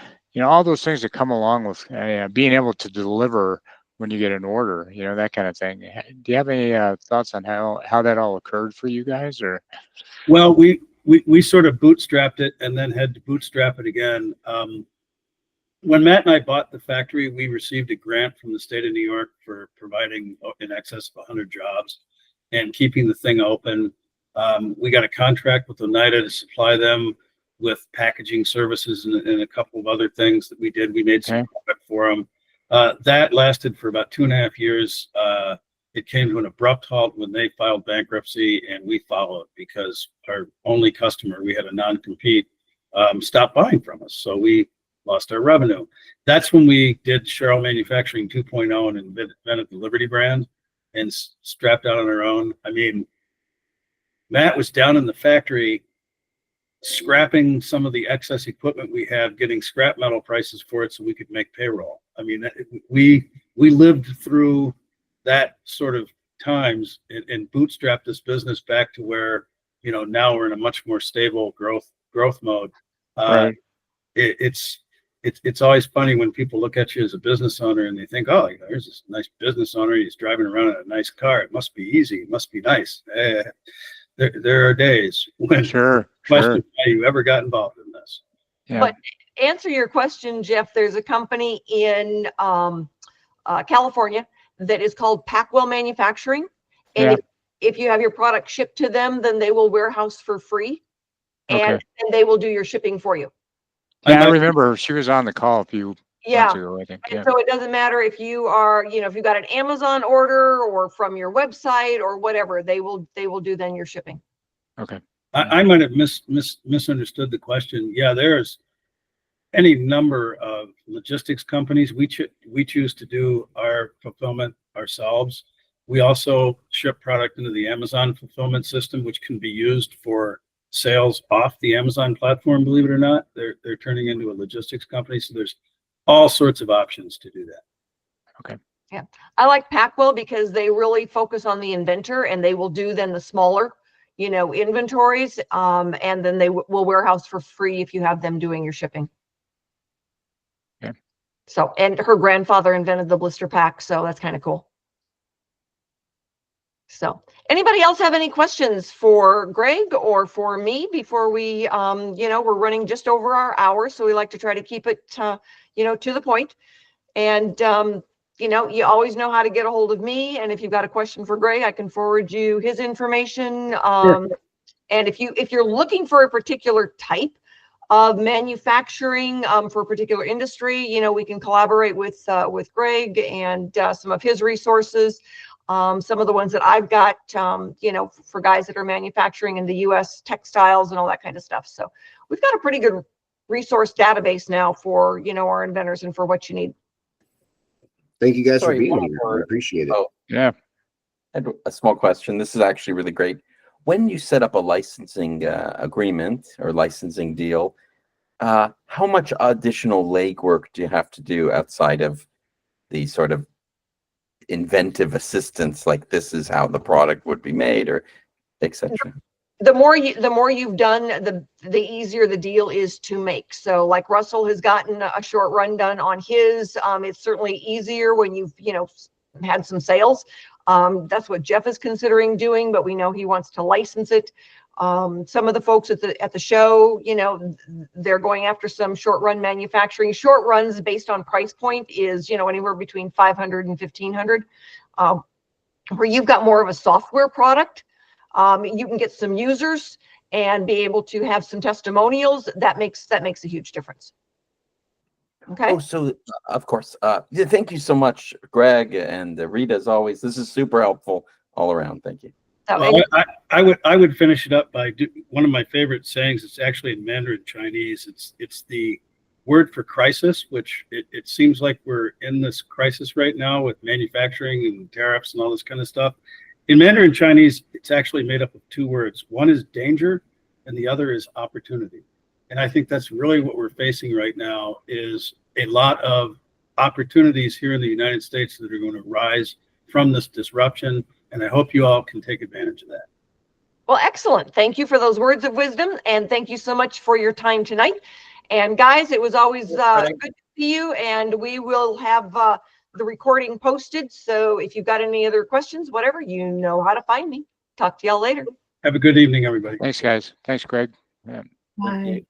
all those things that come along with being able to deliver when you get an order, that kind of thing. Do you have any thoughts on how that all occurred for you guys? Or well, we sort of bootstrapped it and then had to bootstrap it again. When Matt and I bought the factory, we received a grant from the state of New York for providing in excess of 100 jobs and keeping the thing open. We got a contract with Oneida to supply them with packaging services and a couple of other things that we did. We made some product for them. That lasted for about 2.5 years. It came to an abrupt halt when they filed bankruptcy, and we followed because our only customer, we had a non-compete, stopped buying from us. So we lost our revenue. That's when we did Cheryl Manufacturing 2.0 and invented the Liberty brand and strapped out on our own. I mean, Matt was down in the factory scrapping some of the excess equipment we had, getting scrap metal prices for it so we could make payroll. I mean, we lived through that sort of times and bootstrapped this business back to where, now we're in a much more stable growth mode. Right. it's always funny when people look at you as a business owner and they think, oh, there's this nice business owner. He's driving around in a nice car. It must be easy. It must be nice. There are days when Sure. question how you ever got involved in this. Yeah. But answer your question, Jeff, there's a company in California that is called Packwell Manufacturing. And Yeah. if you have your product shipped to them, then they will warehouse for free and they will do your shipping for you. Yeah, I remember she was on the call a few months ago, I think. And Yeah. so it doesn't matter if you are, if you got an Amazon order or from your website or whatever, they will do then your shipping. Okay. I might have misunderstood the question. Yeah, there's any number of logistics companies. We choose to do our fulfillment ourselves. We also ship product into the Amazon fulfillment system, which can be used for sales off the Amazon platform. Believe it or not, they're turning into a logistics company. So there's all sorts of options to do that. Okay. Yeah, I like Packwell because they really focus on the inventor, and they will do then the smaller, inventories, and then they will warehouse for free if you have them doing your shipping. Yeah. So, and her grandfather invented the blister pack, so that's kind of cool. So, anybody else have any questions for Greg or for me before we, we're running just over our hour, so we like to try to keep it, to the point. And, you always know how to get a hold of me. And if you've got a question for Greg, I can forward you his information. Sure. And if you're looking for a particular type of manufacturing, for a particular industry, we can collaborate with Greg and some of his resources. Some of the ones that I've got, for guys that are manufacturing in the U.S. textiles and all that kind of stuff. So we've got a pretty good resource database now for, our inventors and for what you need. Thank you guys Sorry, for being one here. more. I appreciate it. Oh, Yeah. I had a small question. This is actually really great. When you set up a licensing agreement or licensing deal, how much additional legwork do you have to do outside of the sort of inventive assistance, like this is how the product would be made, or etc.? The more you've done, the easier the deal is to make. So like Russell has gotten a short run done on his. It's certainly easier when you've had some sales. That's what Jeff is considering doing, but we know he wants to license it. Some of the folks at the show, they're going after some short run manufacturing. Short runs based on price point is anywhere between 500 and 1500. Where you've got more of a software product, you can get some users and be able to have some testimonials. That makes a huge difference. Okay. Oh, so of course. Yeah, thank you so much, Greg and Rita. As always, this is super helpful all around. Thank you. So, Well, I would finish it up by one of my favorite sayings. It's actually in Mandarin Chinese. It's the word for crisis, which it seems like we're in this crisis right now with manufacturing and tariffs and all this kind of stuff. In Mandarin Chinese, it's actually made up of two words. One is danger, and the other is opportunity. And I think that's really what we're facing right now, is a lot of opportunities here in the United States that are going to rise from this disruption. And I hope you all can take advantage of that. well, excellent. Thank you for those words of wisdom, and thank you so much for your time tonight. And guys, it was always good to see you, and we will have the recording posted. So if you've got any other questions, whatever, you know how to find me. Talk to y'all later. Have a good evening, everybody. Thanks, guys. Thanks, Greg. Yeah. Bye.